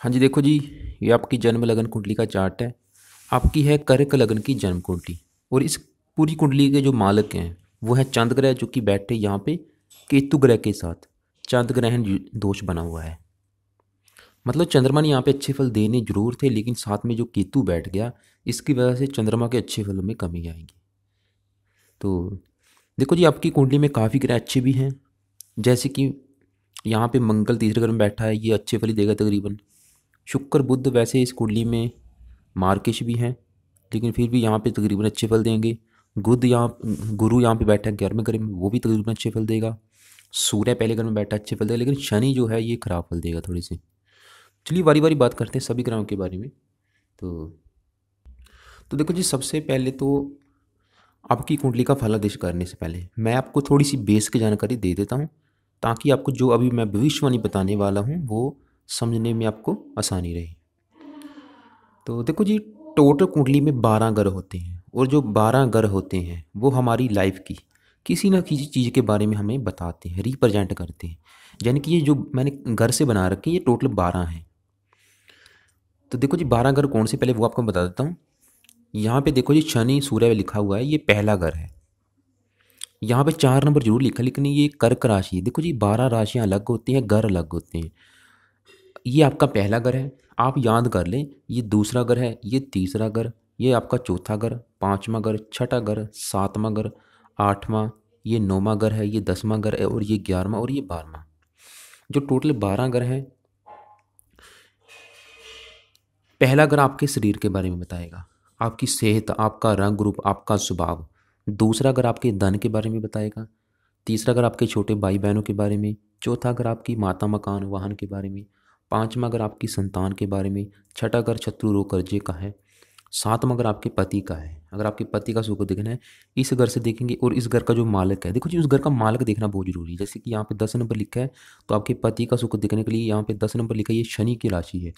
हाँ जी, देखो जी, ये आपकी जन्म लगन कुंडली का चार्ट है। आपकी है कर्क लगन की जन्म कुंडली। और इस पूरी कुंडली के जो मालक हैं वो है चंद्र ग्रह, जो कि बैठे यहाँ पे केतु ग्रह के साथ। चंद्र ग्रहण दोष बना हुआ है। मतलब चंद्रमा ने यहाँ पे अच्छे फल देने जरूर थे, लेकिन साथ में जो केतु बैठ गया, इसकी वजह से चंद्रमा के अच्छे फलों में कमी आएगी। तो देखो जी, आपकी कुंडली में काफ़ी ग्रह अच्छे भी हैं। जैसे कि यहाँ पे मंगल तीसरे घर में बैठा है, ये अच्छे फल ही देगा तकरीबन। शुक्र बुध वैसे इस कुंडली में मार्केश भी हैं, लेकिन फिर भी यहाँ पे तकरीबन अच्छे फल देंगे। गुद यहाँ गुरु यहाँ पे बैठा है 11वें घर में, वो भी तकरीबन अच्छे फल देगा। सूर्य पहले घर में बैठा अच्छे फल देगा, लेकिन शनि जो है ये खराब फल देगा थोड़ी सी। चलिए बारी बारी बात करते हैं सभी ग्रहों के बारे में। तो देखो जी, सबसे पहले तो आपकी कुंडली का फलादेश करने से पहले मैं आपको थोड़ी सी बेस की जानकारी दे देता हूँ, ताकि आपको जो अभी मैं भविष्यवाणी बताने वाला हूँ वो समझने में आपको आसानी रहे। तो देखो जी, टोटल कुंडली में 12 ग्रह होते हैं, और जो 12 ग्रह होते हैं वो हमारी लाइफ की किसी न किसी चीज़ के बारे में हमें बताते हैं, रिप्रेजेंट करते हैं। यानी कि ये जो मैंने घर से बना रखे हैं, ये टोटल 12 हैं। तो देखो जी, 12 ग्रह कौन से, पहले वो आपको बता देता हूँ। यहाँ पे देखो जी, शनि सूर्य लिखा हुआ है, ये पहला घर है। यहाँ पे 4 नंबर जरूर लिखा, लेकिन ये कर्क राशि है। देखो जी, 12 राशियाँ अलग होती हैं, घर अलग होते हैं। ये आपका पहला घर है, आप याद कर लें। ये दूसरा घर है, ये तीसरा घर, ये आपका चौथा घर, पाँचवा घर, छठा घर, सातवां घर, आठवां, ये नौवां घर है, ये 10वां घर है, और ये 11वां और ये 12वां। जो टोटल 12 घर हैं। पहला घर आपके शरीर के बारे में बताएगा, आपकी सेहत, आपका रंग रूप, आपका स्वभाव। दूसरा घर आपके धन के बारे में बताएगा। तीसरा घर आपके छोटे भाई बहनों के बारे में। चौथा घर आपकी माता मकान वाहन के बारे में। पांचवा घर आपकी संतान के बारे में। छठा घर शत्रु रोग कर्जे का है। सातवां घर आपके पति का है, अगर आपके पति का सुख देखना है इस घर से देखेंगे। और इस घर का जो मालिक है, देखो जी, उस घर का मालिक देखना बहुत जरूरी है। जैसे कि यहाँ पे 10 नंबर लिखा है, तो आपके पति का सुख देखने के लिए यहाँ पे 10 नंबर लिखा है, ये शनि की राशि है।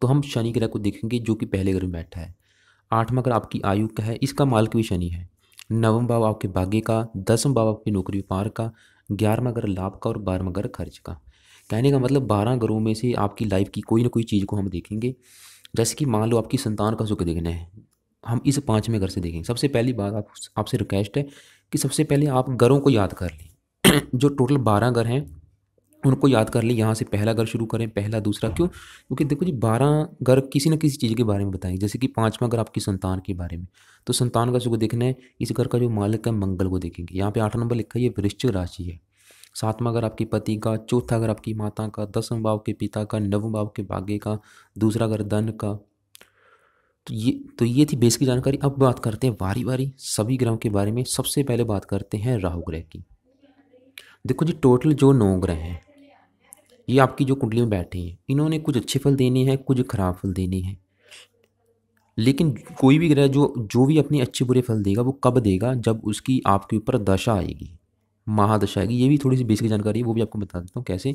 तो हम शनि ग्रह को देखेंगे, जो कि पहले घर में बैठा है। आठवां घर आपकी आयु का है, इसका मालिक भी शनि है। नवम भाव आपके भाग्य का, 10वां भाव आपकी नौकरी व्यापार का, 11वां घर लाभ का, और 12वां घर खर्च का। कहने का मतलब 12 घरों में से आपकी लाइफ की कोई ना कोई चीज़ को हम देखेंगे। जैसे कि मान लो आपकी संतान का सुख देखना है, हम इस 5वें घर से देखेंगे। सबसे पहली बात आपसे रिक्वेस्ट है कि सबसे पहले आप घरों को याद कर लें। जो टोटल 12 घर हैं उनको याद कर लें। यहाँ से पहला घर शुरू करें, पहला दूसरा, क्यों? क्योंकि देखो जी, 12 घर किसी न किसी चीज़ के बारे में बताएंगे। जैसे कि 5वां घर आपकी संतान के बारे में, तो संतान का सुख देखना है, इस घर का जो मालिक है मंगल को देखेंगे। यहाँ पे 8 नंबर लिखा है, ये वृश्चिक राशि है। सातवां घर आपके पति का, चौथा घर आपकी माता का, 10वां भाव के पिता का, 9वां भाव के भाग्य का, दूसरा घर धन का। तो ये थी बेस की जानकारी। अब बात करते हैं बारी बारी सभी ग्रहों के बारे में। सबसे पहले बात करते हैं राहु ग्रह की। देखो जी, टोटल जो 9 ग्रह हैं, ये आपकी जो कुंडली में बैठे हैं, इन्होंने कुछ अच्छे फल देने हैं, कुछ खराब फल देने हैं। लेकिन कोई भी ग्रह जो जो भी अपने अच्छे बुरे फल देगा, वो कब देगा? जब उसकी आपके ऊपर दशा आएगी, महादशा आएगी। ये भी थोड़ी सी बेसिक जानकारी है, वो भी आपको बता देता हूँ कैसे।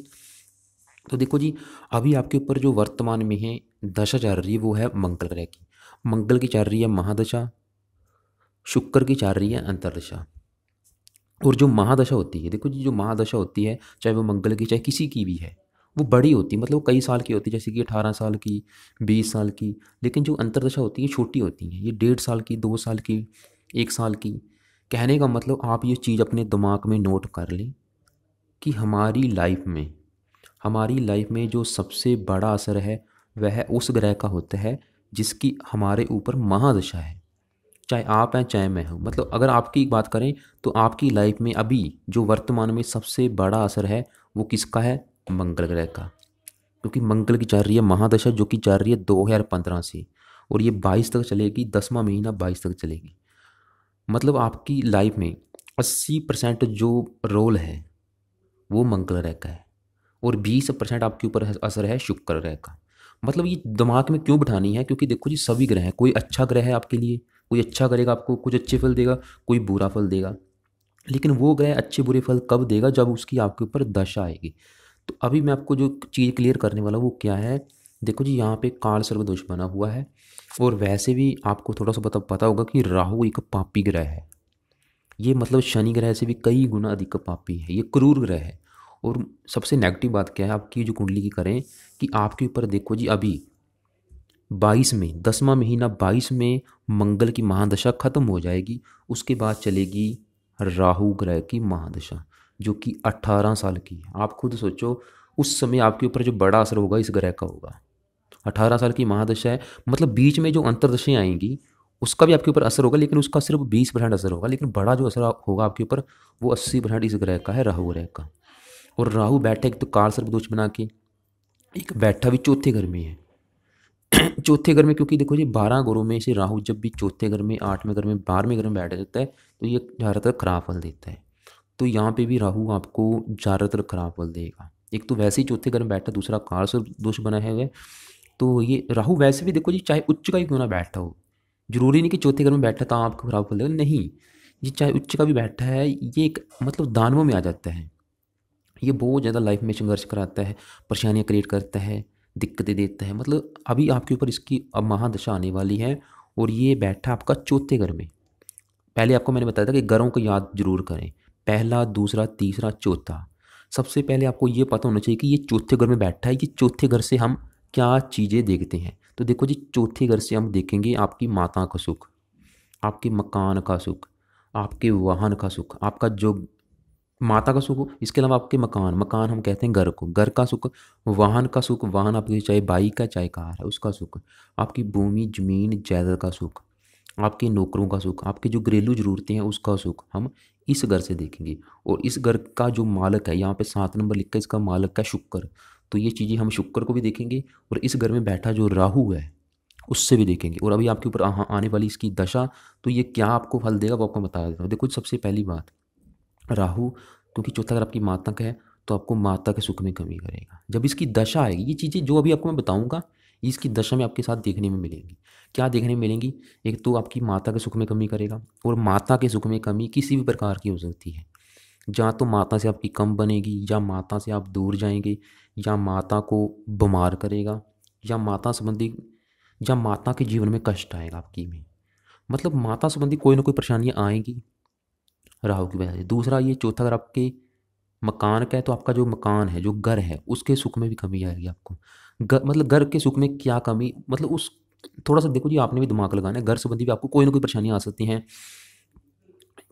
तो देखो जी, अभी आपके ऊपर जो वर्तमान में है दशा चल रही है, वो है मंगल ग्रह की। मंगल की चल रही है महादशा, शुक्र की चल रही है अंतरदशा। और जो महादशा होती है, देखो जी, जो महादशा होती है, चाहे वो मंगल की चाहे किसी की भी है, वो बड़ी होती है, मतलब कई साल की होती है। जैसे कि 18 साल की, 20 साल की। लेकिन जो अंतरदशा होती है छोटी होती है, ये 1.5 साल की, 2 साल की, 1 साल की। कहने का मतलब आप ये चीज़ अपने दिमाग में नोट कर लें कि हमारी लाइफ में जो सबसे बड़ा असर है वह उस ग्रह का होता है जिसकी हमारे ऊपर महादशा है। चाहे आप हैं चाहे मैं हूँ, मतलब अगर आपकी बात करें तो आपकी लाइफ में अभी जो वर्तमान में सबसे बड़ा असर है वो किसका है? मंगल ग्रह का। क्योंकि मंगल की चल रही है महादशा, जो कि चल रही है 2015 से, और ये 22 तक चलेगी, 10वां महीना 22 तक चलेगी। मतलब आपकी लाइफ में 80% जो रोल है वो मंगल ग्रह का है, और 20% आपके ऊपर असर है शुक्र ग्रह का। मतलब ये दिमाग में क्यों बिठानी है? क्योंकि देखो जी, सभी ग्रह हैं, कोई अच्छा ग्रह है आपके लिए, कोई अच्छा करेगा आपको, कुछ अच्छे फल देगा, कोई बुरा फल देगा। लेकिन वो ग्रह अच्छे बुरे फल कब देगा? जब उसकी आपके ऊपर दशा आएगी। तो अभी मैं आपको जो चीज़ क्लियर करने वाला हूँ वो क्या है। देखो जी, यहाँ पे काल सर्प दोष बना हुआ है। और वैसे भी आपको थोड़ा सा पता होगा कि राहु एक पापी ग्रह है। ये मतलब शनि ग्रह से भी कई गुना अधिक पापी है, ये क्रूर ग्रह है। और सबसे नेगेटिव बात क्या है आपकी जो कुंडली की करें कि आपके ऊपर देखो जी अभी 22 में 10वां महीना 22 में मंगल की महादशा खत्म हो जाएगी। उसके बाद चलेगी राहु ग्रह की महादशा जो कि 18 साल की है। आप खुद सोचो उस समय आपके ऊपर जो बड़ा असर होगा इस ग्रह का होगा। 18 साल की महादशा है, मतलब बीच में जो अंतर्दशाएं आएंगी उसका भी आपके ऊपर असर होगा, लेकिन उसका सिर्फ 20% असर होगा, लेकिन बड़ा जो असर होगा आपके ऊपर वो 80% इस ग्रह का है, राहु ग्रह का। और राहु बैठा एक तो काल सर्प दोष बना के, एक बैठा भी चौथे घर में है। चौथे घर में, क्योंकि देखो जी 12 घरों में से राहु जब भी चौथे घर में, 8वें घर में, 12वें घर में बैठ जाता है तो ये ज़्यादातर खराब फल देता है। तो यहाँ पे भी राहु आपको ज़्यादातर खराब फल देगा। एक तो वैसे ही चौथे घर में बैठा, दूसरा काल सर्प दोष बना है। तो ये राहु वैसे भी देखो जी चाहे उच्च का ही क्यों ना बैठा हो, जरूरी नहीं कि चौथे घर में बैठा था आपको खराब फल देगा, नहीं। ये चाहे उच्च का भी बैठा है, ये एक मतलब दानवों में आ जाता है। ये बहुत ज़्यादा लाइफ में संघर्ष कराता है, परेशानियाँ क्रिएट करता है, दिक्कतें देता है। मतलब अभी आपके ऊपर इसकी अब महादशा आने वाली है और ये बैठा आपका चौथे घर में। पहले आपको मैंने बताया था कि घरों को याद जरूर करें, पहला, दूसरा, तीसरा, चौथा। सबसे पहले आपको ये पता होना चाहिए कि ये चौथे घर में बैठा है, ये चौथे घर से हम क्या चीज़ें देखते हैं। तो देखो जी चौथे घर से हम देखेंगे आपकी माता का सुख, आपके मकान का सुख, आपके वाहन का सुख, आपका जो माता का सुख, इसके अलावा आपके मकान, मकान हम कहते हैं घर को, घर का सुख, वाहन का सुख, वाहन आपके चाहे बाइक का चाहे कार है उसका सुख, आपकी भूमि जमीन जायदाद का सुख, आपके नौकरों का सुख, आपकी जो घरेलू ज़रूरतें हैं उसका सुख हम इस घर से देखेंगे। और इस घर का जो मालक है, यहाँ पे 7 नंबर लिखा है, इसका मालक है शुक्र। तो ये चीज़ें हम शुक्र को भी देखेंगे और इस घर में बैठा जो राहु है उससे भी देखेंगे। और अभी आपके ऊपर आने वाली इसकी दशा, तो ये क्या आपको फल देगा वो आपको बता देता हूँ। देखो सबसे पहली बात, राहु क्योंकि चौथा अगर आपकी माता का है तो आपको माता के सुख में कमी करेगा। जब इसकी दशा आएगी, ये चीज़ें जो अभी आपको मैं बताऊंगा इसकी दशा में आपके साथ देखने में मिलेंगी। क्या देखने में मिलेंगी? एक तो आपकी माता के सुख में कमी करेगा, और माता के सुख में कमी किसी भी प्रकार की हो सकती है। या तो माता से आपकी कम बनेगी, या माता से आप दूर जाएंगे, या माता को बीमार करेगा, या माता संबंधी, या माता के जीवन में कष्ट आएगा आपकी में। मतलब माता संबंधी कोई ना कोई परेशानियाँ आएंगी राहु की वजह से। दूसरा, ये चौथा अगर आपके मकान का है तो आपका जो मकान है, जो घर है, उसके सुख में भी कमी आएगी आपको। मतलब घर के सुख में क्या कमी, मतलब उस थोड़ा सा देखो जी, आपने भी दिमाग लगाना है। घर संबंधी भी आपको कोई ना कोई परेशानियाँ आ सकती हैं,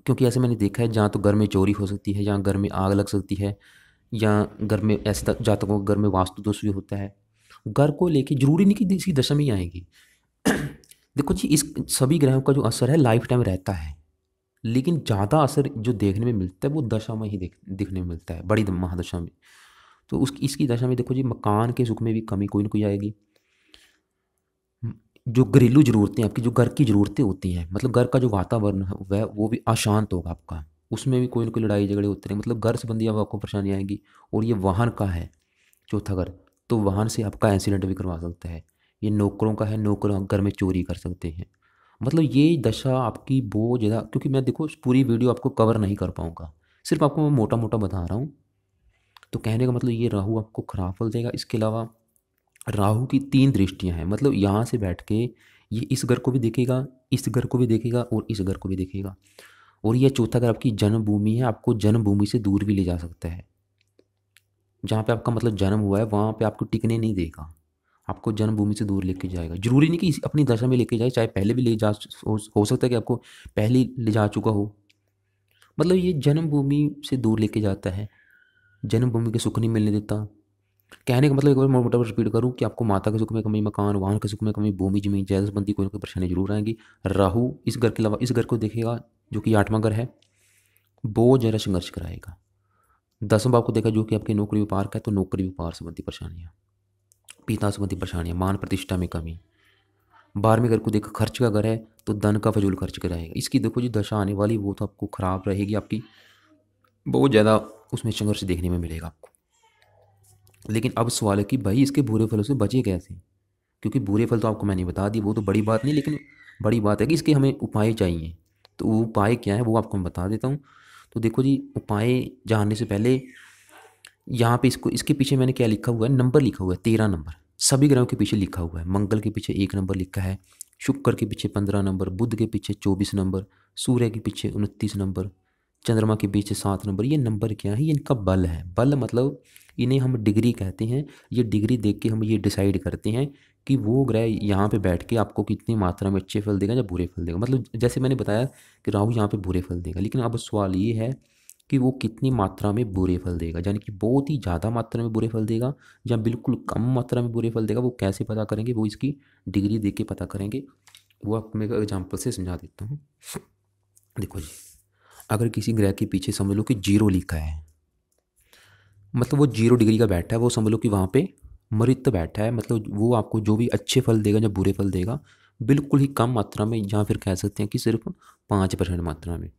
क्योंकि ऐसे मैंने देखा है जहाँ तो घर में चोरी हो सकती है, जहाँ घर में आग लग सकती है, या घर में ऐसे जातकों घर में वास्तु दोष भी होता है। घर को लेके जरूरी नहीं कि इसी दशा में ही आएगी। देखो जी इस सभी ग्रहों का जो असर है लाइफ टाइम रहता है, लेकिन ज़्यादा असर जो देखने में मिलता है वो दशा में ही दिखने में मिलता है, बड़ी महादशा में। तो उसकी इसकी दशा में देखो जी मकान के सुख में भी कमी कोई ना कोई आएगी। जो घरेलू ज़रूरतें आपकी, जो घर की ज़रूरतें होती हैं, मतलब घर का जो वातावरण है वह वो भी अशांत होगा आपका, उसमें भी कोई ना कोई लड़ाई झगड़े होते रहेंगे। मतलब घर संबंधी अब आपको परेशानी आएगी। और ये वाहन का है चौथा घर, तो वाहन से आपका एक्सीडेंट भी करवा सकता है। ये नौकरों का है, नौकर घर में चोरी कर सकते हैं। मतलब ये दशा आपकी बहुत ज़्यादा, क्योंकि मैं देखो पूरी वीडियो आपको कवर नहीं कर पाऊँगा, सिर्फ आपको मैं मोटा मोटा बता रहा हूँ। तो कहने का मतलब ये राहु आपको खराब फल देगा। इसके अलावा राहु की 3 दृष्टियाँ हैं, मतलब यहाँ से बैठ के ये इस घर को भी देखेगा, इस घर को भी देखेगा और इस घर को भी देखेगा। और ये चौथा घर आपकी जन्मभूमि है, आपको जन्मभूमि से दूर भी ले जा सकता है। जहाँ पे आपका मतलब जन्म हुआ है वहाँ पे आपको टिकने नहीं देगा, आपको जन्मभूमि से दूर लेके जाएगा। जरूरी नहीं कि अपनी दशा में लेके जाए, चाहे पहले भी ले जा, हो सकता है कि आपको पहले ले जा चुका हो। मतलब ये जन्मभूमि से दूर लेके जाता है, जन्मभूमि के सुख नहीं मिलने देता। कहने का मतलब एक बार मोटा रिपीट करूँ कि आपको माता के सुख में कमी, मकान वाहन के सुख में कमी, भूमि जमीन जायदाद संबंधी कोई ना कोई परेशानी जरूर आएंगी। राहु इस घर के अलावा इस घर को देखेगा जो कि 8वां घर है, बहुत ज़्यादा संघर्ष कराएगा। 10वां भाव को देखा जो कि आपकी नौकरी व्यापार का है, तो नौकरी व्यापार संबंधी परेशानियाँ, पिता संबंधी परेशानियाँ, मान प्रतिष्ठा में कमी। 12वें घर को देखा खर्च का घर है, तो धन का फजूल खर्च कराएगा। इसकी देखो जी दशा आने वाली वो तो आपको ख़राब रहेगी, आपकी बहुत ज़्यादा उसमें संघर्ष देखने में मिलेगा आपको। लेकिन अब सवाल है कि भाई इसके बुरे फलों से बचे कैसे, क्योंकि बुरे फल तो आपको मैंने बता दी, वो तो बड़ी बात नहीं, लेकिन बड़ी बात है कि इसके हमें उपाय चाहिए। तो वो उपाय क्या है वो आपको मैं बता देता हूँ। तो देखो जी उपाय जानने से पहले यहाँ पे इसको, इसके पीछे मैंने क्या लिखा हुआ है, नंबर लिखा हुआ है 13 नंबर, सभी ग्रहों के पीछे लिखा हुआ है। मंगल के पीछे 1 नंबर लिखा है, शुक्र के पीछे 15 नंबर, बुध के पीछे 24 नंबर, सूर्य के पीछे 29 नंबर, चंद्रमा के पीछे 7 नंबर, ये नंबर क्या है? ये इनका बल है। बल मतलब इन्हें हम डिग्री कहते हैं। ये डिग्री देख के हम ये डिसाइड करते हैं कि वो ग्रह यहाँ पे बैठ के आपको कितनी मात्रा में अच्छे फल देगा या बुरे फल देगा। मतलब जैसे मैंने बताया कि राहु यहाँ पे बुरे फल देगा, लेकिन अब सवाल ये है कि वो कितनी मात्रा में बुरे फल देगा, यानी कि बहुत ही ज़्यादा मात्रा में बुरे फल देगा या बिल्कुल कम मात्रा में बुरे फल देगा। वो कैसे पता करेंगे? वो इसकी डिग्री देख के पता करेंगे। वो आपको मैं एग्जाम्पल से समझा देता हूँ। देखो जी, अगर किसी ग्रह के पीछे समझ लो कि 0 लिखा है, मतलब वो 0 डिग्री का बैठा है, वो समझ लो कि वहाँ पे मृत बैठा है, मतलब वो आपको जो भी अच्छे फल देगा या बुरे फल देगा बिल्कुल ही कम मात्रा में, या फिर कह सकते हैं कि सिर्फ 5% मात्रा में।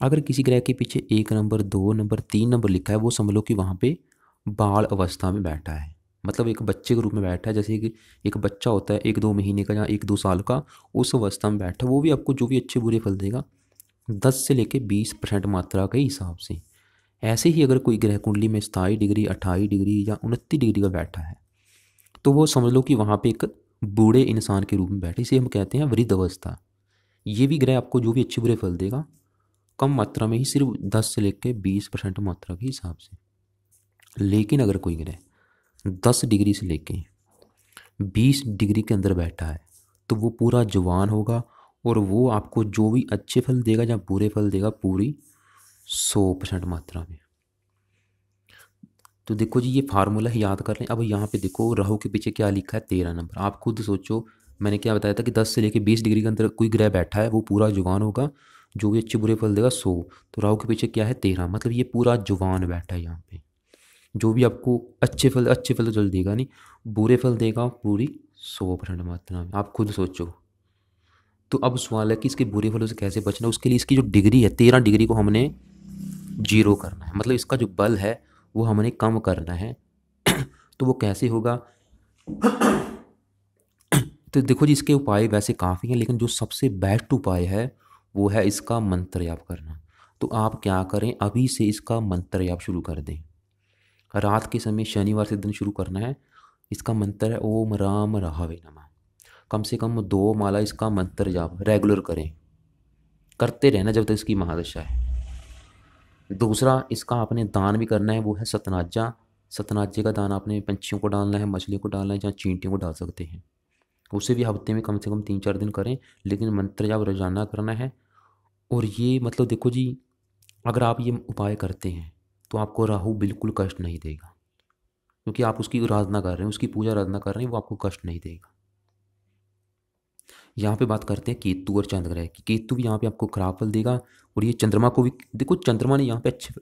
अगर किसी ग्रह के पीछे 1 नंबर, 2 नंबर, 3 नंबर लिखा है, वो समझ लो कि वहाँ पे बाल अवस्था में बैठा है, मतलब एक बच्चे के रूप में बैठा है। जैसे कि एक बच्चा होता है 1-2 महीने का या 1-2 साल का, उस अवस्था में बैठा है। वो भी आपको जो भी अच्छे बुरे फल देगा 10 से लेकर 20% मात्रा के हिसाब से। ऐसे ही अगर कोई ग्रह कुंडली में 27 डिग्री, 28 डिग्री या 29 डिग्री का बैठा है, तो वो समझ लो कि वहाँ पे एक बूढ़े इंसान के रूप में बैठे, इसे हम कहते हैं वृद्ध अवस्था। ये भी ग्रह आपको जो भी अच्छे बुरे फल देगा कम मात्रा में ही, सिर्फ 10 से लेकर 20% मात्रा के हिसाब से। लेकिन अगर कोई ग्रह 10 डिग्री से लेके 20 डिग्री के अंदर बैठा है, तो वो पूरा जवान होगा और वो आपको जो भी अच्छे फल देगा या बुरे फल देगा पूरी 100% मात्रा में। तो देखो जी, ये फार्मूला याद कर लें। अब यहाँ पे देखो राहु के पीछे क्या लिखा है? 13 नंबर। आप खुद सोचो, मैंने क्या बताया था कि 10 से लेकर 20 डिग्री के अंदर कोई ग्रह बैठा है वो पूरा जवान होगा, जो भी अच्छे बुरे फल देगा 100। तो राहु के पीछे क्या है? 13, मतलब ये पूरा जवान बैठा है यहाँ पे। जो भी आपको अच्छे फल तो जल्द देगा नहीं, बुरे फल देगा पूरी 100% मात्रा में। आप खुद सोचो। तो अब सवाल है कि इसके बुरे फलों से कैसे बचना। उसके लिए इसकी जो डिग्री है 13 डिग्री को हमने 0 करना है, मतलब इसका जो बल है वो हमने कम करना है। तो वो कैसे होगा? तो देखो जी, इसके उपाय वैसे काफ़ी हैं, लेकिन जो सबसे बेस्ट उपाय है वो है इसका मंत्र जाप करना। तो आप क्या करें, अभी से इसका मंत्र जाप शुरू कर दें। रात के समय शनिवार से दिन शुरू करना है। इसका मंत्र है ओम राम राहवे नमः। कम से कम 2 माला इसका मंत्र जाप रेगुलर करें, करते रहना जब तक इसकी महादशा है। दूसरा, इसका आपने दान भी करना है, वो है सतनाजा। सतनाजे का दान आपने पंछियों को डालना है, मछलियों को डालना है, या चींटियों को डाल सकते हैं। उसे भी हफ्ते में कम से कम 3-4 दिन करें, लेकिन मंत्र जाप रोजाना करना है। और ये मतलब देखो जी, अगर आप ये उपाय करते हैं तो आपको राहु बिल्कुल कष्ट नहीं देगा, क्योंकि आप उसकी आराधना कर रहे हैं, उसकी पूजा आराधना कर रहे हैं, वो आपको कष्ट नहीं देगा। यहाँ पे बात करते हैं केतु और चंद्र ग्रह की। केतु भी यहाँ पे आपको खराब फल देगा, और ये चंद्रमा को भी देखो, चंद्रमा ने यहाँ पे अच्छे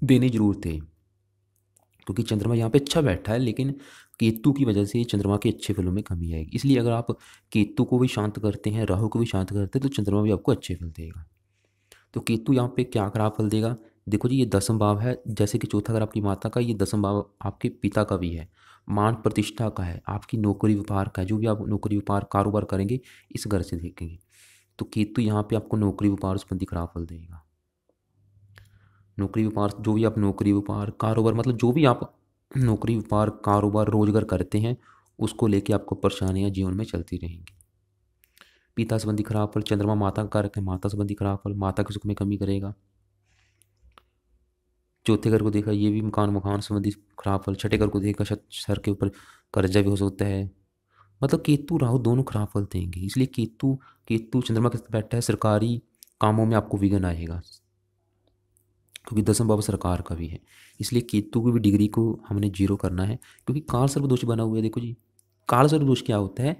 देने जरूर थे, क्योंकि चंद्रमा यहाँ पे अच्छा बैठा है, लेकिन केतु की वजह से चंद्रमा के अच्छे फलों में कमी आएगी। इसलिए अगर आप केतु को भी शांत करते हैं, राहु को भी शांत करते हैं, तो चंद्रमा भी आपको अच्छे फल देगा। तो केतु यहाँ पे क्या खराब फल देगा? देखो जी, ये 10वां भाव है, जैसे कि चौथा घर आपकी माता का, ये 10वां भाव आपके पिता का भी है, मान प्रतिष्ठा का है, आपकी नौकरी व्यापार का है। जो भी आप नौकरी व्यापार कारोबार करेंगे इस घर से देखेंगे, तो केतु यहाँ पे आपको नौकरी व्यापार संबंधी खराब फल देगा। नौकरी व्यापार, जो भी आप नौकरी व्यापार कारोबार, मतलब जो भी आप नौकरी व्यापार कारोबार रोजगार करते हैं, उसको लेके आपको परेशानियाँ जीवन में चलती रहेंगी। पिता संबंधी खराब फल, चंद्रमा माता का कारक है, माता संबंधी खराब फल, माता के सुख में कमी करेगा। चौथे घर को देखा, ये भी मकान मकान संबंधी खराब फल। छठे घर को देखा, सर के ऊपर कर्जा भी हो सकता है। मतलब केतु राहु दोनों खराब फल देंगे। इसलिए केतु केतु चंद्रमा के साथ बैठा है, सरकारी कामों में आपको विघ्न आएगा, क्योंकि 10वां भाव सरकार का भी है। इसलिए केतु की भी डिग्री को हमने 0 करना है, क्योंकि काल सर्प दोष बना हुआ है। देखो जी, काल सर्प दोष क्या होता है?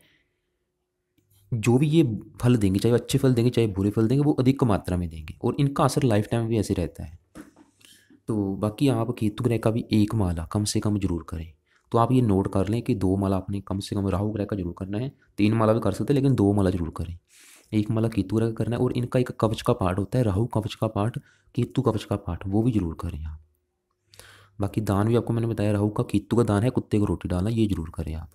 जो भी ये फल देंगे, चाहे अच्छे फल देंगे चाहे बुरे फल देंगे, वो अधिक मात्रा में देंगे, और इनका असर लाइफ टाइम भी ऐसे रहता है। तो बाकी आप केतु ग्रह का भी 1 माला कम से कम जरूर करें। तो आप ये नोट कर लें कि 2 माला आपने कम से कम राहु ग्रह का जरूर करना है। 3 माला भी कर सकते हैं, लेकिन 2 माला जरूर करें। 1 माला केतु ग्रह का करना है, और इनका एक कवच का पाठ होता है, राहु कवच का पाठ, केतु कवच का पाठ, वो भी जरूर करें आप। बाकी दान भी आपको मैंने बताया, राहु का केतु का दान है कुत्ते को रोटी डालना, ये जरूर करें आप।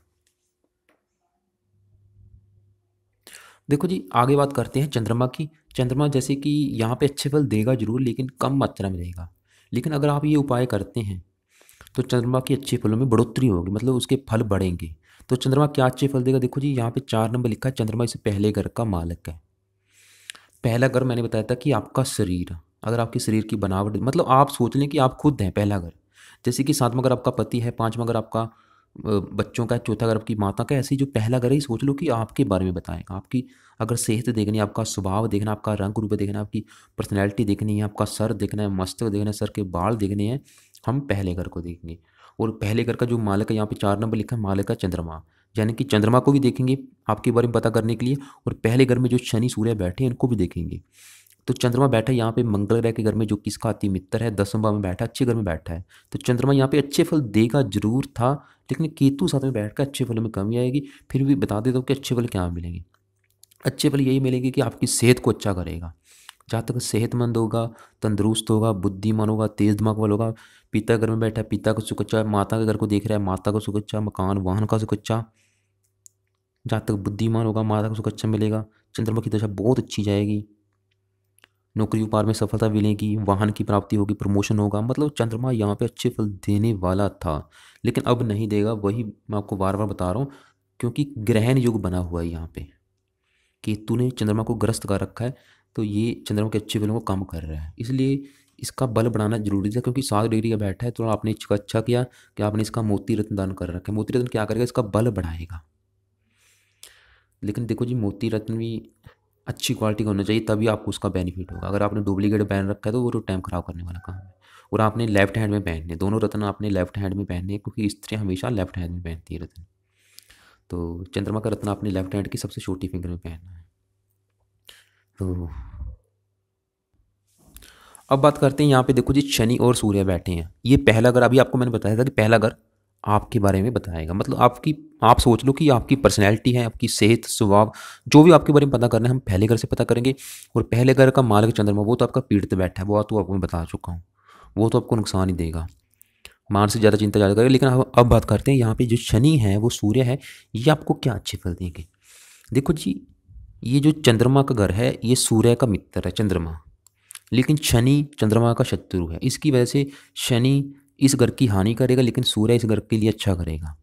देखो जी, आगे बात करते हैं चंद्रमा की। चंद्रमा जैसे कि यहाँ पे अच्छे फल देगा जरूर, लेकिन कम मात्रा में देगा। लेकिन अगर आप ये उपाय करते हैं तो चंद्रमा के अच्छे फलों में बढ़ोतरी होगी, मतलब उसके फल बढ़ेंगे। तो चंद्रमा क्या अच्छे फल देगा? देखो जी, यहाँ पे 4 नंबर लिखा है, चंद्रमा इस पहले घर का मालिक है। पहला घर मैंने बताया था कि आपका शरीर, अगर आपके शरीर की बनावट मतलब आप सोच लें कि आप खुद हैं पहला घर। जैसे कि सातवां घर आपका पति है, पाँचवां घर आपका बच्चों का है, चौथा घर आपकी माता का है। ऐसे ही जो पहला घर है, सोच लो कि आपके बारे में बताएगा। आपकी अगर सेहत देखनी है, आपका स्वभाव देखना, आपका रंग रूप देखना, आपकी पर्सनैलिटी देखनी है, आपका सर देखना है, मस्तक देखना है, सर के बाल देखने हैं, हम पहले घर को देखेंगे। और पहले घर का जो मालिक है, यहाँ पे 4 नंबर लिखा है, मालिक का चंद्रमा, यानी कि चंद्रमा को भी देखेंगे आपके बारे में पता करने के लिए। और पहले घर में जो शनि सूर्य बैठे हैं, इनको भी देखेंगे। तो चंद्रमा बैठा है यहाँ पे मंगल ग्रह के घर में, जो किसका अति मित्र है, 10वें भाव में बैठा है, अच्छे घर में बैठा है। तो चंद्रमा यहाँ पे अच्छे फल देगा जरूर था, लेकिन केतु साथ में बैठकर अच्छे फलों में कमी आएगी। फिर भी बता देता हूँ कि अच्छे फल क्या मिलेंगे। अच्छे फल यही मिलेंगे कि आपकी सेहत को अच्छा करेगा। जहाँ तक सेहतमंद होगा, तंदुरुस्त होगा, बुद्धिमान होगा, तेज दिमाग वाला होगा। पिता घर में बैठा है, पिता को सुख अच्छा, माता के घर को देख रहा है, माता को सुख अच्छा, मकान वाहन का सुख अच्छा। जहाँ तक बुद्धिमान होगा, माता को सुख अच्छा मिलेगा। चंद्रमा की दशा बहुत अच्छी जाएगी, नौकरी व्यापार में सफलता मिलेगी, वाहन की प्राप्ति होगी, प्रमोशन होगा। मतलब चंद्रमा यहाँ पे अच्छे फल देने वाला था, लेकिन अब नहीं देगा। वही मैं आपको बार बार बता रहा हूँ, क्योंकि ग्रहण युग बना हुआ है यहाँ पे, केतु ने चंद्रमा को ग्रस्त कर रखा है। तो ये चंद्रमा के अच्छे फलों को कम कर रहा है, इसलिए इसका बल बढ़ाना जरूरी था। क्योंकि 7 डिग्री का बैठा है, तो आपने इसका अच्छा किया कि आपने इसका मोती रत्न दान कर रखा है। मोती रत्न क्या करेगा, इसका बल बढ़ाएगा। लेकिन देखो जी, मोती रत्न भी अच्छी क्वालिटी का होना चाहिए, तभी आपको उसका बेनिफिट होगा। अगर आपने डुप्लीकेट पहन रखा है, तो वो तो टाइम खराब करने वाला काम है। और आपने लेफ्ट हैंड में पहनने, दोनों रत्न आपने लेफ्ट हैंड में पहनने हैं, क्योंकि स्त्रियाँ हमेशा लेफ्ट हैंड में पहनती है रत्न। तो चंद्रमा का रत्न आपने लेफ्ट हैंड की सबसे छोटी फिंगर में पहनना है। तो अब बात करते हैं यहाँ पे, देखो जी शनि और सूर्य बैठे हैं। ये पहला घर, अभी आपको मैंने बताया था कि पहला घर आपके बारे में बताएगा। मतलब आपकी, आप सोच लो कि आपकी पर्सनैलिटी है, आपकी सेहत, स्वभाव, जो भी आपके बारे में पता करना है, हम पहले घर से पता करेंगे। और पहले घर का मालिक चंद्रमा, वो तो आपका पीड़ित बैठा है, वो तो आपको मैं बता चुका हूँ, वो तो आपको नुकसान ही देगा, मानसिक ज़्यादा चिंता ज़्यादा करेगा। लेकिन अब बात करते हैं यहाँ पे, जो शनि है वो सूर्य है, ये आपको क्या अच्छे फल देंगे। देखो जी, ये जो चंद्रमा का घर है, ये सूर्य का मित्र है चंद्रमा, लेकिन शनि चंद्रमा का शत्रु है। इसकी वजह से शनि इस घर की हानि करेगा, लेकिन सूर्य इस घर के लिए अच्छा करेगा।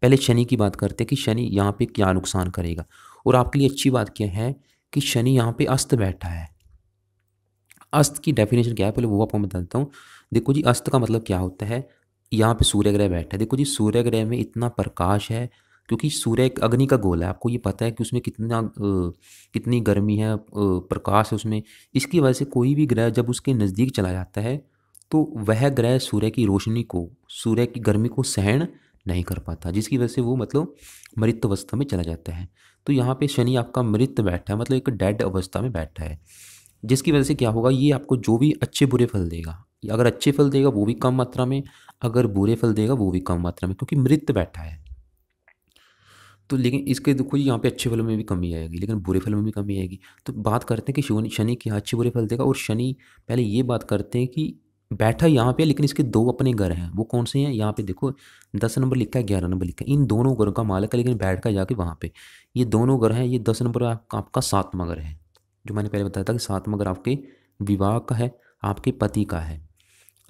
पहले शनि की बात करते हैं कि शनि यहाँ पे क्या नुकसान करेगा। और आपके लिए अच्छी बात क्या है कि शनि यहाँ पे अस्त बैठा है। अस्त की डेफिनेशन क्या है, पहले वो आपको बता देता हूँ। देखो जी, अस्त का मतलब क्या होता है, यहाँ पे सूर्य ग्रह बैठा है। देखो जी, सूर्य ग्रह में इतना प्रकाश है, क्योंकि सूर्य एक अग्नि का गोला है, आपको ये पता है कि उसमें कितनी गर्मी है, प्रकाश है उसमें। इसकी वजह से कोई भी ग्रह जब उसके नज़दीक चला जाता है, तो वह ग्रह सूर्य की रोशनी को, सूर्य की गर्मी को सहन नहीं कर पाता, जिसकी वजह से वो मतलब मृत अवस्था में चला जाता है। तो यहाँ पे शनि आपका मृत बैठा है, मतलब एक डेड अवस्था में बैठा है, जिसकी वजह से क्या होगा, ये आपको जो भी अच्छे बुरे फल देगा, अगर अच्छे फल देगा वो भी कम मात्रा में, अगर बुरे फल देगा वो भी कम मात्रा में, क्योंकि मृत बैठा है। तो लेकिन इसके देखो जी, यहाँ पे अच्छे फलों में भी कमी आएगी, लेकिन बुरे फलों में भी कमी आएगी। तो बात करते हैं कि शनि क्या अच्छे बुरे फल देगा। और शनि, पहले ये बात करते हैं कि बैठा यहाँ पे, लेकिन इसके दो अपने घर हैं। वो कौन से हैं, यहाँ पे देखो 10 नंबर लिखा है, 11 नंबर लिखा है, इन दोनों घरों का मालिक है, लेकिन बैठ कर जाके वहाँ पे ये दोनों घर हैं। ये 10 नंबर आपका 7वां घर है, जो मैंने पहले बताया था कि 7वां घर आपके विवाह का है, आपके पति का है।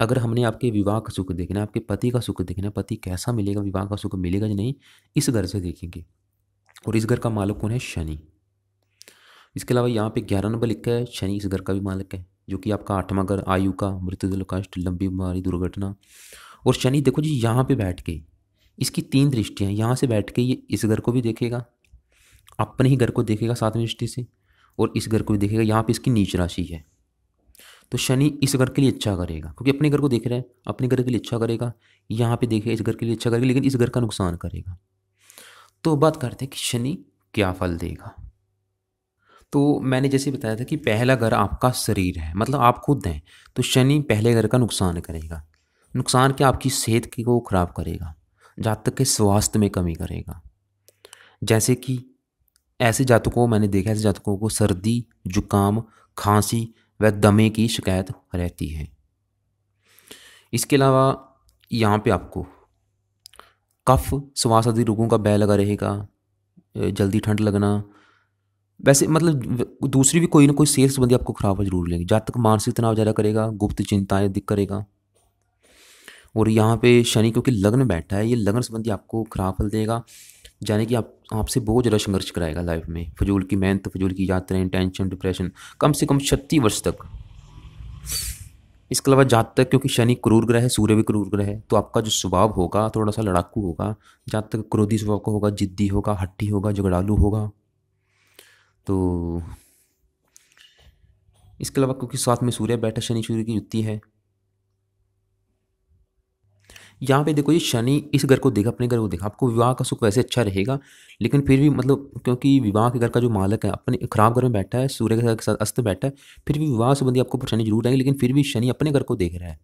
अगर हमने आपके विवाह का सुख देखना है, आपके पति का सुख देखना है, पति कैसा मिलेगा, विवाह का सुख मिलेगा या नहीं, इस घर से देखेंगे। और इस घर का मालिक कौन है, शनि। इसके अलावा यहाँ पे 11 नंबर लिखा है, शनि इस घर का भी मालिक है, जो कि आपका 8वां घर, आयु का, मृत्यु कष्ट, लंबी बीमारी, दुर्घटना। और शनि देखो जी, यहाँ पे बैठ के, इसकी 3 दृष्टियाँ, यहाँ से बैठ के ये इस घर को भी देखेगा, अपने ही घर को देखेगा 7वीं दृष्टि से, और इस घर को भी देखेगा। यहाँ पे इसकी नीच राशि है। तो शनि इस घर के लिए अच्छा करेगा, क्योंकि अपने घर को देख रहा है, अपने घर के लिए अच्छा करेगा। यहाँ पे देखेगा, इस घर के लिए अच्छा करेगा, लेकिन इस घर का नुकसान करेगा। तो बात करते हैं कि शनि क्या फल देगा। तो मैंने जैसे बताया था कि पहला घर आपका शरीर है, मतलब आप खुद हैं। तो शनि पहले घर का नुकसान करेगा। नुकसान क्या, आपकी सेहत को खराब करेगा, जहाँ तक कि स्वास्थ्य में कमी करेगा। जैसे कि ऐसे जातकों, मैंने देखा ऐसे जातकों को सर्दी, जुकाम, खांसी व दमे की शिकायत रहती है। इसके अलावा यहाँ पे आपको कफ, श्वास आदि रोगों का भय लगा रहेगा, जल्दी ठंड लगना। वैसे मतलब दूसरी भी कोई ना कोई सेहत संबंधी आपको खराब जरूर लेंगे। जहाँ तक मानसिक तनाव ज़्यादा करेगा, गुप्त चिंताएं अधिक करेगा। और यहाँ पे शनि क्योंकि लग्न बैठा है, ये लग्न संबंधी आपको खराब फल देगा, यानी कि आप आपसे बहुत ज़्यादा संघर्ष कराएगा लाइफ में। फजूल की मेहनत, फजूल की यात्राएं, टेंशन, डिप्रेशन, कम से कम 36 वर्ष तक इसके अलावा जहाँ तक, क्योंकि शनि क्रूर ग्रह है, सूर्य भी क्रूर ग्रह है, तो आपका जो स्वभाव होगा थोड़ा सा लड़ाकू होगा। जहाँ तक क्रोधी स्वभाव का होगा, जिद्दी होगा, हट्टी होगा, झगड़ालू होगा। तो इसके अलावा क्योंकि साथ में सूर्य बैठा, शनि सूर्य की युति है। यहाँ पे देखो, ये शनि इस घर को देखा, अपने घर को देखा, आपको विवाह का सुख वैसे अच्छा रहेगा, लेकिन फिर भी मतलब क्योंकि विवाह के घर का जो मालक है अपने खराब घर में बैठा है, सूर्य के साथ अस्त बैठा है, फिर भी विवाह संबंधी आपको परेशानी जरूर आएगी, लेकिन फिर भी शनि अपने घर को देख रहा है।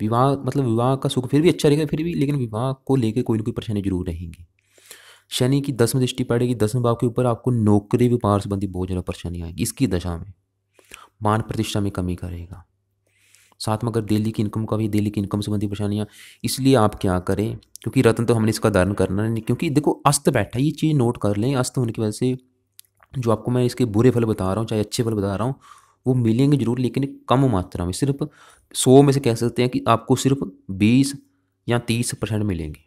विवाह मतलब विवाह का सुख फिर भी अच्छा रहेगा फिर भी, लेकिन विवाह को लेकर कोई ना कोई परेशानी जरूर रहेगी। शनि की 10वीं दृष्टि पड़ेगी 10वें भाव के ऊपर, आपको नौकरी व्यापार संबंधी बहुत ज़्यादा परेशानी आएगी इसकी दशा में। मान प्रतिष्ठा में कमी करेगा। साथ में अगर डेली की इनकम का भी, डेली की इनकम संबंधी परेशानियाँ, इसलिए आप क्या करें, क्योंकि रत्न तो हमने इसका धारण करना नहीं, क्योंकि देखो अस्त बैठा है, ये चीज़ नोट कर लें। अस्त होने की वजह से जो आपको मैं इसके बुरे फल बता रहा हूँ चाहे अच्छे फल बता रहा हूँ, वो मिलेंगे जरूर, लेकिन कम मात्रा में। सिर्फ 100 में से कह सकते हैं कि आपको सिर्फ 20 या 30% मिलेंगे।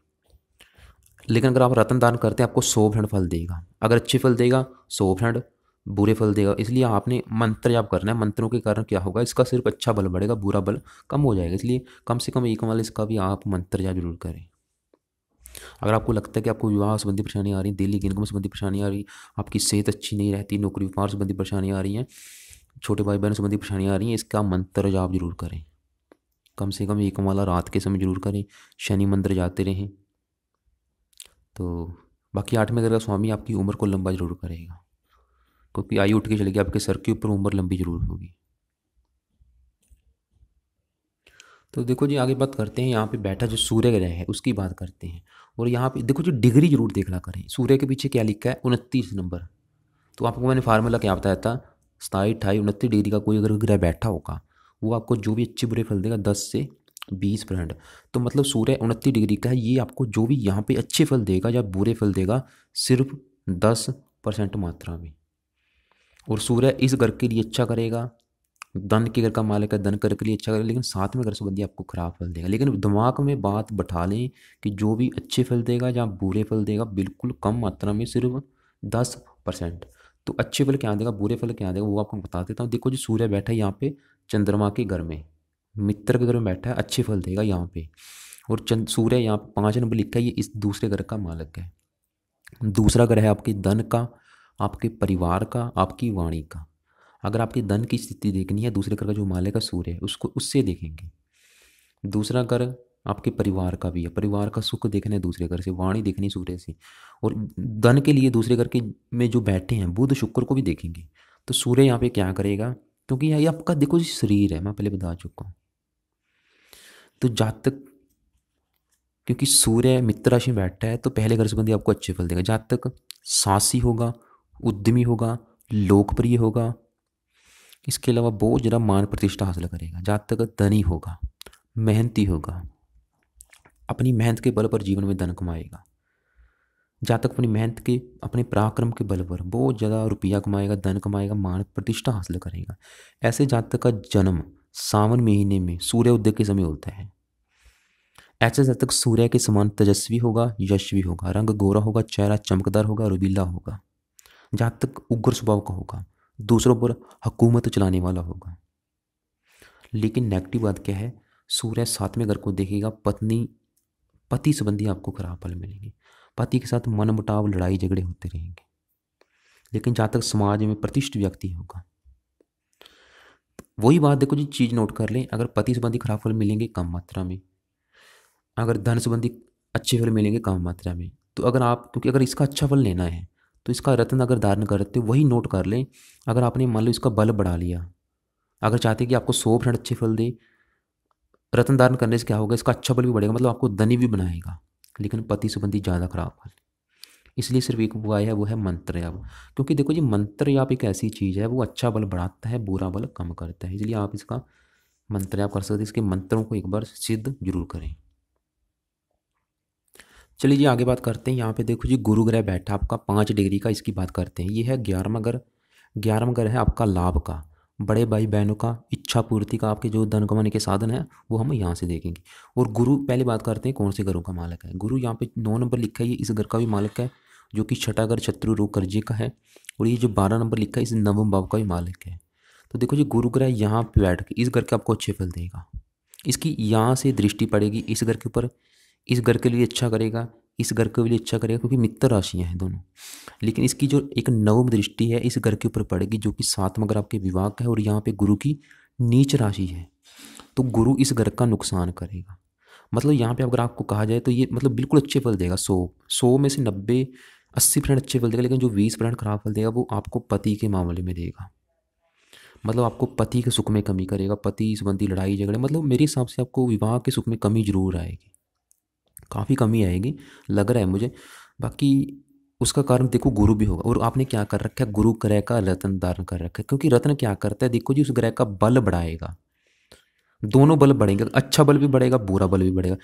लेकिन अगर आप रत्न दान करते हैं आपको 100% फल देगा। अगर अच्छे फल देगा 100%, बुरे फल देगा। इसलिए आपने मंत्र जाप करना है। मंत्रों के कारण क्या होगा, इसका सिर्फ अच्छा बल बढ़ेगा, बुरा बल कम हो जाएगा। इसलिए कम से कम एक वाले इसका भी आप मंत्र जाप जरूर करें। अगर आपको लगता है कि आपको विवाह संबंधी परेशानी आ रही, दिल्ली की इनकम संबंधी परेशानी आ रही, आपकी सेहत अच्छी नहीं रहती, नौकरी व्यापार संबंधी परेशानी आ रही है, छोटे भाई बहन संबंधी परेशानी आ रही है, इसका मंत्र जाप जरूर करें। कम से कम एक वाला रात के समय जरूर करें। शनि मंदिर जाते रहें। तो बाकी 8वें घर का स्वामी आपकी उम्र को लंबा जरूर करेगा, क्योंकि आयु उठ के चलेगी आपके सर के ऊपर, उम्र लंबी जरूर होगी। तो देखो जी, आगे बात करते हैं। यहाँ पे बैठा जो सूर्य ग्रह है उसकी बात करते हैं। और यहाँ पे देखो जी, डिग्री जरूर देखना करें। सूर्य के पीछे क्या लिखा है, 29 नंबर। तो आपको मैंने फार्मूला क्या बताया था, 27, 28, 29 डिग्री का कोई अगर ग्रह बैठा होगा, वो आपको जो भी अच्छे बुरे फल देगा 10 से 20%। तो मतलब सूर्य 29 डिग्री का है, ये आपको जो भी यहाँ पे अच्छे फल देगा या बुरे फल देगा सिर्फ 10% मात्रा में। और सूर्य इस घर के लिए अच्छा करेगा, धन के घर का मालिक है, धन घर के लिए अच्छा करेगा, लेकिन 7वें घर संबंधी आपको खराब फल देगा। लेकिन दिमाग में बात बैठा लें कि जो भी अच्छे फल देगा या बुरे फल देगा बिल्कुल कम मात्रा में, सिर्फ 10%। तो अच्छे फल क्या देगा, बुरे फल क्या देगा, वो आपको बता देता हूँ। देखो जी, सूर्य बैठा है यहाँ पे चंद्रमा के घर में, मित्र के घर में बैठा है, अच्छे फल देगा यहाँ पे। और सूर्य यहाँ पे 5 नंबर लिखा है, ये इस दूसरे घर का मालिक है। दूसरा घर है आपके धन का, आपके परिवार का, आपकी वाणी का। अगर आपके धन की स्थिति देखनी है, दूसरे घर का जो मालिक है सूर्य है उसको, उससे देखेंगे। दूसरा घर आपके परिवार का भी है, परिवार का सुख देखना है दूसरे घर से, वाणी देखनी सूर्य से। और धन के लिए दूसरे घर के में जो बैठे हैं बुध शुक्र को भी देखेंगे। तो सूर्य यहाँ पे क्या करेगा, क्योंकि ये आपका देखो जी शरीर है, मैं पहले बता चुका हूँ। तो जातक, क्योंकि सूर्य मित्र राशि में बैठा है तो पहले घर संबंधी आपको अच्छे फल देगा। जहाँ तक साहसी होगा, उद्यमी होगा, लोकप्रिय होगा, इसके अलावा बहुत ज़्यादा मान प्रतिष्ठा हासिल करेगा। जहाँ तक धनी होगा, मेहनती होगा, अपनी मेहनत के बल पर जीवन में धन कमाएगा। जहाँ तक अपनी मेहनत के, अपने पराक्रम के बल पर बहुत ज़्यादा रुपया कमाएगा, धन कमाएगा, मान प्रतिष्ठा हासिल करेगा। ऐसे जातक का जन्म सावन महीने में सूर्य उदय के समय होता है। ऐसे जातक सूर्य के समान तेजस्वी होगा, यशस्वी होगा, रंग गोरा होगा, चेहरा चमकदार होगा, रुबीला होगा। जहाँ तक उग्र स्वभाव का होगा, दूसरों पर हुकूमत चलाने वाला होगा। लेकिन नेगेटिव बात क्या है, सूर्य 7वें घर को देखेगा, पति संबंधी आपको खराब फल मिलेंगे। पति के साथ मनमुटाव, लड़ाई झगड़े होते रहेंगे। लेकिन जहाँ तक समाज में प्रतिष्ठित व्यक्ति होगा, वही बात देखो जी, चीज़ नोट कर लें। अगर पति संबंधी खराब फल मिलेंगे कम मात्रा में, अगर धन संबंधी अच्छे फल मिलेंगे कम मात्रा में। तो अगर आप, क्योंकि अगर इसका अच्छा फल लेना है तो इसका रत्न अगर धारण करते हो वही नोट कर लें। अगर आपने मान लो इसका बल बढ़ा लिया, अगर चाहते हैं कि आपको 100% अच्छे फल दे, रत्न धारण करने से क्या होगा, इसका अच्छा बल भी बढ़ेगा, मतलब आपको धनी भी बनाएगा, लेकिन पति संबंधी ज़्यादा खराब फल। इसलिए सिर्फ एक उपाय है, वो है मंत्र याप। क्योंकि देखो जी, मंत्र याप एक ऐसी चीज़ है, वो अच्छा बल बढ़ाता है, बुरा बल कम करता है। इसलिए आप इसका मंत्र याप कर सकते हैं। इसके मंत्रों को एक बार सिद्ध जरूर करें। चलिए जी, आगे बात करते हैं। यहाँ पे देखो जी, गुरु ग्रह बैठा आपका 5 डिग्री का, इसकी बात करते हैं। ये है 11वां घर। 11वां घर है आपका लाभ का, बड़े भाई बहनों का, इच्छा पूर्ति का, आपके जो धन कमाने के साधन है वो हम यहाँ से देखेंगे। और गुरु, पहले बात करते हैं कौन से घरों का मालिक है। गुरु यहाँ पे 9 नंबर लिखा है, ये इस घर का भी मालिक है, जो कि छठा घर शत्रु रोग कर्जे का है। और ये जो 12 नंबर लिखा है, इस 9वें भाव का भी मालिक है। तो देखो जी, गुरु ग्रह यहाँ पे बैठ के इस घर के आपको अच्छे फल देगा। इसकी यहाँ से दृष्टि पड़ेगी इस घर के ऊपर, इस घर के लिए अच्छा करेगा, इस घर के लिए अच्छा करेगा, क्योंकि मित्र राशियाँ हैं दोनों। लेकिन इसकी जो एक नवम दृष्टि है इस घर के ऊपर पड़ेगी, जो कि 7वां घर आपके विवाह का है, और यहाँ पे गुरु की नीच राशि है। तो गुरु इस घर का नुकसान करेगा। मतलब यहाँ पे अगर आपको कहा जाए तो ये मतलब बिल्कुल अच्छे फल देगा, 100 में से 90-80% अच्छे फल देगा, लेकिन जो 20% खराब फल देगा वो आपको पति के मामले में देगा। मतलब आपको पति के सुख में कमी करेगा, पति संबंधी लड़ाई झगड़े, मतलब मेरे हिसाब से आपको विवाह के सुख में कमी जरूर आएगी, काफ़ी कमी आएगी लग रहा है मुझे। बाकी उसका कारण देखो गुरु भी होगा, और आपने क्या कर रखा है, गुरु ग्रह का रत्न धारण कर रखा है, क्योंकि रत्न क्या करता है देखो जी, उस ग्रह का बल बढ़ाएगा। दोनों बल बढ़ेंगे, अच्छा बल भी बढ़ेगा, बुरा बल भी बढ़ेगा।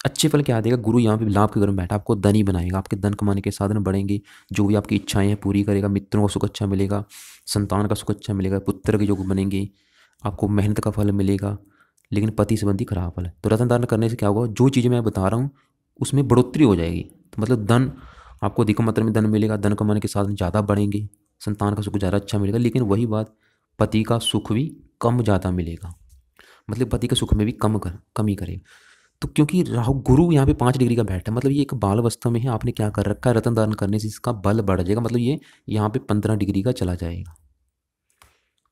अच्छे फल क्या देगा, गुरु यहाँ पे लाभ के घर में बैठा आपको धनी बनाएगा, आपके धन कमाने के साधन बढ़ेंगे, जो भी आपकी इच्छाएं हैं पूरी करेगा, मित्रों का सुख अच्छा मिलेगा, संतान का सुख अच्छा मिलेगा, पुत्र के योग बनेंगे, आपको मेहनत का फल मिलेगा। लेकिन पति संबंधी खराब फल है, तो रत्न धारण करने से क्या होगा, जो चीज़ें मैं बता रहा हूँ उसमें बढ़ोतरी हो जाएगी। तो मतलब धन आपको अधिक मात्रा में धन मिलेगा, धन कमाने के साधन ज़्यादा बढ़ेंगे, संतान का सुख ज़्यादा अच्छा मिलेगा। लेकिन वही बात, पति का सुख भी कम ज़्यादा मिलेगा, मतलब पति के सुख में भी कमी करेगा। तो क्योंकि राहु गुरु यहाँ पे 5 डिग्री का बैठा है, मतलब ये एक बाल अवस्था में है, आपने क्या कर रखा है, रत्न धारण करने से इसका बल बढ़ जाएगा, मतलब ये यहाँ पे 15 डिग्री का चला जाएगा।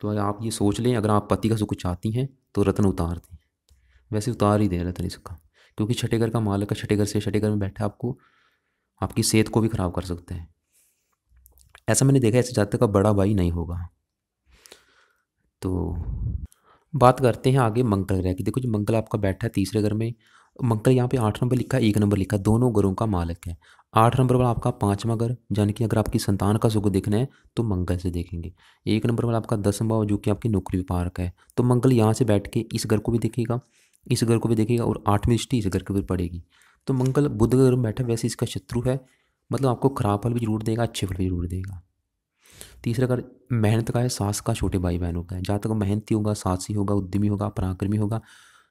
तो आप ये सोच लें, अगर आप पति का सुख चाहती हैं तो रत्न उतार दें, वैसे उतार ही दें रत्न इसका, क्योंकि छठे घर का मालक है, छठे घर से छठे घर में बैठा आपको आपकी सेहत को भी खराब कर सकते हैं। ऐसा मैंने देखा है, ऐसे जातक का बड़ा भाई नहीं होगा। तो बात करते हैं आगे मंगल ग्रह की। देखो जी, मंगल आपका बैठा है तीसरे घर में। मंगल यहाँ पे 8 नंबर लिखा है, 1 नंबर लिखा है, दोनों घरों का मालिक है। 8 नंबर वाला आपका 5वां घर, यानी कि अगर आपकी संतान का सुख देखना है तो मंगल से देखेंगे। 1 नंबर वाला आपका 10वां भाव, जो कि आपकी नौकरी व्यापार का है, तो मंगल यहाँ से बैठ के इस घर को भी देखेगा, इस घर को भी देखेगा, और 8वीं दृष्टि इस घर के ऊपर पड़ेगी। तो मंगल बुध घर में बैठा, वैसे इसका शत्रु है, मतलब आपको खराब फल भी जरूर देगा, अच्छे फल भी जरूर देगा। तीसरा घर मेहनत का है, सास का, छोटे भाई बहनों का है। जहाँ तक मेहनती होगा, साहसी होगा, उद्यमी होगा, पराक्रमी होगा,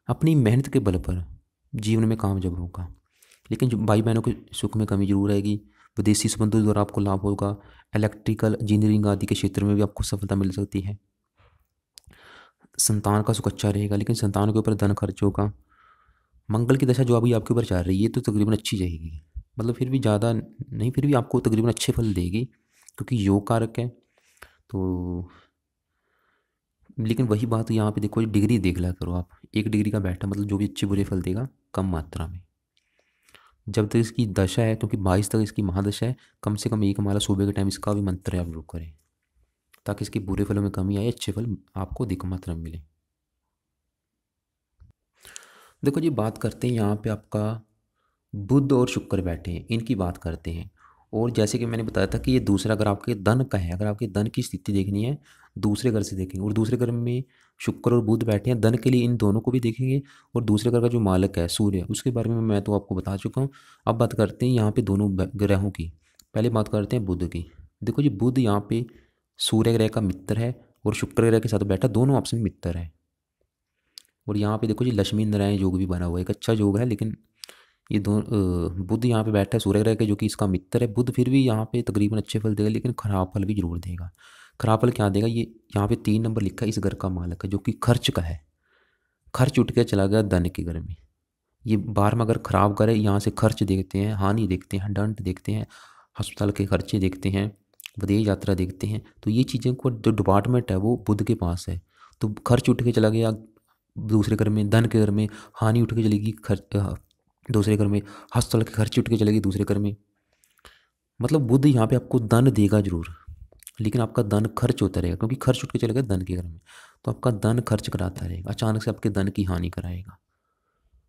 अपनी मेहनत के बल पर जीवन में कामयाब होगा। लेकिन जो भाई बहनों के सुख में कमी जरूर आएगी। विदेशी संबंधों द्वारा आपको लाभ होगा, इलेक्ट्रिकल इंजीनियरिंग आदि के क्षेत्र में भी आपको सफलता मिल सकती है। संतान का सुख अच्छा रहेगा, लेकिन संतान के ऊपर धन खर्च होगा। मंगल की दशा जो अभी आपके ऊपर चल रही है तो तकरीबन अच्छी जाएगी, मतलब फिर भी ज़्यादा नहीं, फिर भी आपको तकरीबन अच्छे फल देगी, क्योंकि योग कारक है। तो लेकिन वही बात यहाँ पे देखो, डिग्री देख लिया करो आप, 1 डिग्री का बैठा मतलब जो भी अच्छे बुरे फल देगा कम मात्रा में। जब तक इसकी दशा है, क्योंकि 22 तक इसकी महादशा है, कम से कम एक माला सुबह के टाइम इसका भी मंत्र आप जरूर करें, ताकि इसकी बुरे फलों में कमी आए, अच्छे फल आपको अधिक मात्रा में मिले। देखो जी, बात करते हैं यहाँ पे आपका बुध और शुक्र बैठे हैं, इनकी बात करते हैं। और जैसे कि मैंने बताया था कि ये दूसरा घर आपके धन का है, अगर आपके धन की स्थिति देखनी है दूसरे घर से देखेंगे, और दूसरे घर में शुक्र और बुध बैठे हैं, धन के लिए इन दोनों को भी देखेंगे। और दूसरे घर का जो मालक है सूर्य, उसके बारे में मैं तो आपको बता चुका हूँ। अब बात करते हैं यहाँ पे दोनों ग्रहों की। पहले बात करते हैं बुध की। देखो जी, बुध यहाँ पे सूर्य ग्रह का मित्र है, और शुक्र ग्रह के साथ बैठा, दोनों आपस में मित्र है। और यहाँ पे देखो जी, लक्ष्मी नारायण योग भी बना हुआ है, एक अच्छा योग है। लेकिन ये दो बुध यहाँ पे बैठा है सूर्य ग्रह के, जो कि इसका मित्र है। बुध फिर भी यहाँ पे तकरीबन अच्छे फल देगा, लेकिन खराब फल भी जरूर देगा। खराब फल क्या देगा, ये यहाँ पे 3 नंबर लिखा है, इस घर का मालक है, जो कि खर्च का है। खर्च उठ के चला गया धन के घर में। ये 12वां अगर खराब घर है, यहाँ से खर्च देखते हैं, हानि देखते हैं, दंड देखते हैं, अस्पताल के खर्चे देखते हैं, विदेश यात्रा देखते हैं। तो ये चीज़ें को जो डिपार्टमेंट है वो बुध के पास है। तो खर्च उठ के चला गया दूसरे घर में, धन के घर में हानि उठ के चलेगी, खर्च दूसरे घर में, अस्पताल के खर्च उठ के चलेगी दूसरे घर में। मतलब बुध यहाँ पे आपको धन देगा जरूर, लेकिन आपका धन खर्च होता रहेगा, क्योंकि खर्च उठ के चलेगा धन के घर में। तो आपका धन खर्च कराता रहेगा, अचानक से आपके धन की हानि कराएगा,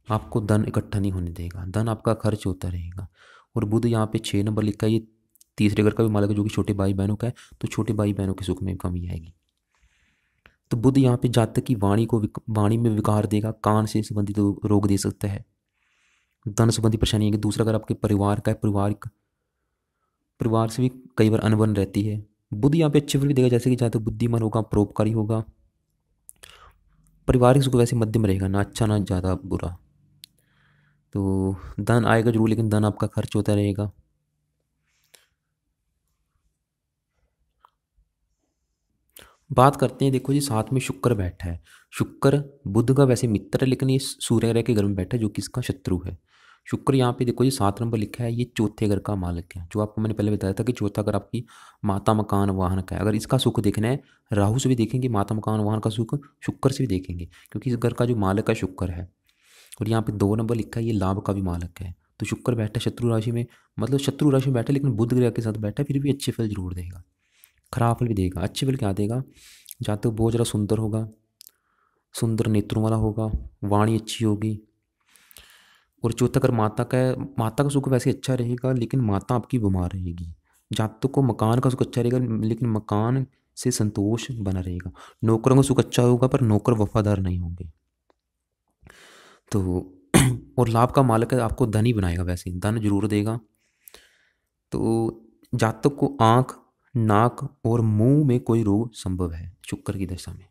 आपको धन इकट्ठा नहीं होने देगा, धन आपका खर्च होता रहेगा। और बुध यहाँ पे 6 नंबर लिखा है, ये तीसरे घर का भी मालिक है, जो कि छोटे भाई बहनों का है। तो छोटे भाई बहनों के सुख में कमी आएगी। तो बुध यहाँ पे जातक की वाणी में विकार देगा, कान से संबंधित रोग दे सकता है, धन संबंधी परेशानी है। कि दूसरा अगर आपके परिवार का है, परिवार से भी कई बार अनबन रहती है। बुध यहाँ पे अच्छे फल भी देगा, जैसे कि जहाँ तक बुद्धिमान होगा, परोपकारी होगा। पारिवारिक सुख वैसे मध्यम रहेगा, ना अच्छा ना ज़्यादा बुरा। तो धन आएगा जरूर, लेकिन धन आपका खर्च होता रहेगा। बात करते हैं, देखो जी साथ में शुक्र बैठा है। शुक्र बुध का वैसे मित्र है, लेकिन ये सूर्य ग्रह के घर में बैठा है जो कि इसका शत्रु है। शुक्र यहाँ पे देखो जी 7 नंबर लिखा है, ये चौथे घर का मालिक है। जो आपको मैंने पहले बताया था कि चौथा घर आपकी माता मकान वाहन का है। अगर इसका सुख देखना है, राहु से भी देखेंगे, माता मकान वाहन का सुख शुक्र से भी देखेंगे, क्योंकि इस घर का जो मालिक है शुक्र है। और यहाँ पे 2 नंबर लिखा है, ये लाभ का भी मालिक है। तो शुक्र बैठा है शत्रु राशि में, मतलब शत्रु राशि में बैठा है, लेकिन बुध ग्रह के साथ बैठा है, फिर भी अच्छे फल जरूर देगा। खराब फल भी देगा। अच्छे फल क्या देगा? जहाँ तक बहुत ज़्यादा सुंदर होगा, सुंदर नेत्रों वाला होगा, वाणी अच्छी होगी। और चौथा अगर माता का है, माता का सुख वैसे अच्छा रहेगा, लेकिन माता आपकी बीमार रहेगी। जातकों को मकान का सुख अच्छा रहेगा, लेकिन मकान से संतोष बना रहेगा। नौकरों का सुख अच्छा होगा, पर नौकर वफादार नहीं होंगे। तो और लाभ का मालिक है, आपको धनी बनाएगा, वैसे धन जरूर देगा। तो जातक को आँख, नाक और मुंह में कोई रोग संभव है शुक्र की दशा में।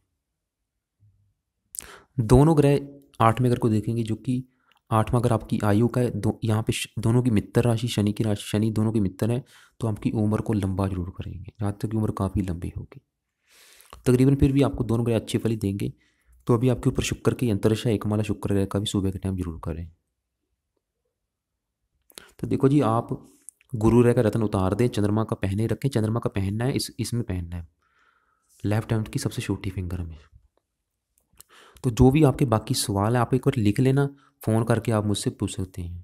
दोनों ग्रह 8वें घर को देखेंगे, जो कि 8वां घर आपकी आयु का है। यहाँ पे दोनों की मित्र राशि शनि की राशि, शनि दोनों की मित्र है, तो आपकी उम्र को लंबा जरूर करेंगे। जातक की उम्र काफ़ी लंबी होगी तकरीबन, फिर भी आपको दोनों ग्रह अच्छे फल ही देंगे। तो अभी आपके ऊपर शुक्र की अंतरिक्ष एकमाला शुक्र ग्रह का भी सुबह के टाइम जरूर करें। तो देखो जी, आप गुरु ग्रह का रत्न उतार दें, चंद्रमा का पहने रखें। चंद्रमा का पहनना है, इसमें पहनना है, लेफ्ट हैंड की सबसे छोटी फिंगर में। तो जो भी आपके बाकी सवाल है, आप एक बार लिख लेना, फ़ोन करके आप मुझसे पूछ सकते हैं।